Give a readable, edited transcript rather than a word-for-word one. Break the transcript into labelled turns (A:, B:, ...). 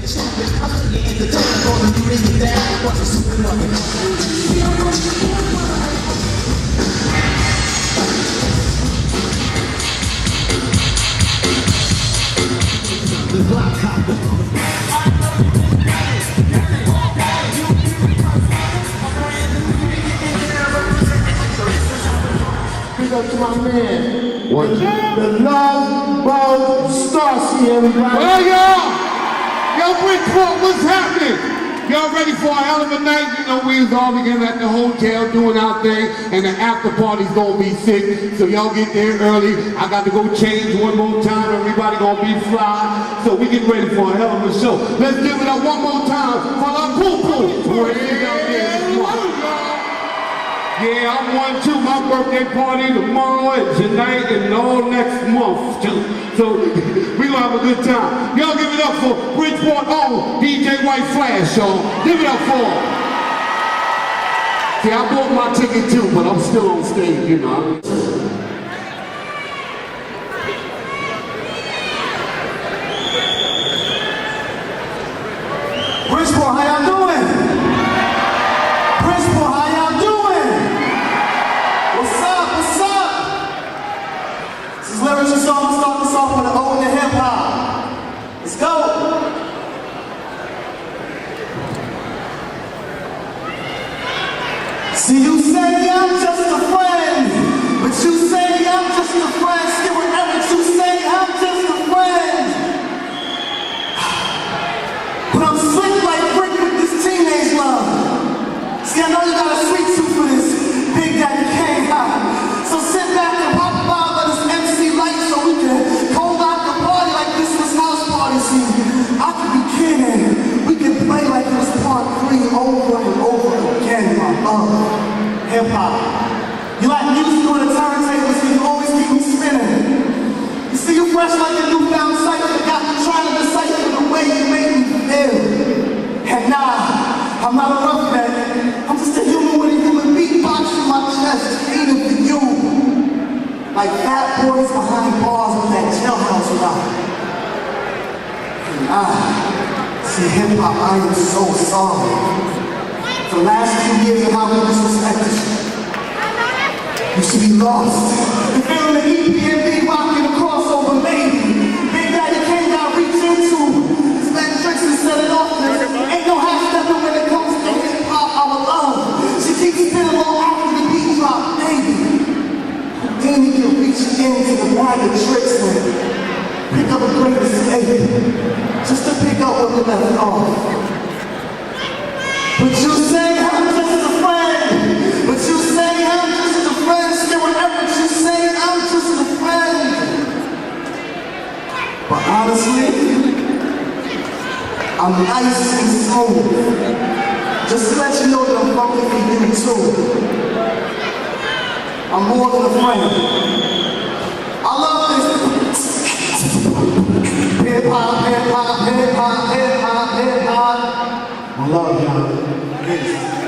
A: Big up to my man. What? The Love Bug Starsky, everybody.
B: Well, y'all! Yo, Bridgeport, what's happening? Y'all ready for a hell of a night? You know, we was all together at the hotel doing our thing, and the after party's gonna be sick, so y'all get there early. I got to go change one more time. Everybody gonna be fly, so we get ready for a hell of a show. Let's give it up one more time for the poo-poo. Yeah, I'm one too. My birthday party tomorrow and tonight and all next month too. So we gonna have a good time. Y'all give it up for Bridgeport own DJ White Flash, y'all. Give it up for him. See, I bought my ticket too, but I'm still on stage, you know.
A: Bridgeport, how y'all doing? Bridgeport, how y'all doing? What's up? What's up? This is Lyrics Song. I'm starting this off with an ode to hip hop. Let's go. See, you say I'm just a friend, but you say I'm just a friend. Still with Eric, you say I'm just a friend. But I'm slick like brick with this teenage love. See, I know you got a sweet tooth for this Big Daddy Kane high. So sit back and pop by, let us MC light so we can hold out the party like this was house party. See, I could be kidding. We can play like it was part 3 over and over again, my love. Hip hop. You like music on the turntables, so you always keep me spinning. You see, you fresh like a newfound cypher, got me trying to decipher the way you make me feel. And nah, I'm not a rough man. I'm just a human with a human beatbox in my chest, aiming for you. Like fat boys behind bars with that jailhouse rock. And see, hip hop, I am so sorry. For the last few years of how we disrespected you. You should be lost. The feeling the EPMD rocking a crossover, maybe. Big Daddy Kane got reach into. This man tricks and set it off. Ain't no half stepping when it comes to hip hop, our love. She keeps spinning low after the beat drop, maybe. Houdini can reach into the bag of tricks and pick up a greatest escape. Just to pick up what we left off. But you say I'm just a friend. But you say I'm just a friend. Still whatever you say, I'm just a friend. But honestly, I'm nice and smooth. Just to let you know that I'm fucking for you too. I'm more than a friend. I love this. Hip hop, hip hop, hip hop, hip hop, hip hop. I love y'all. Peace.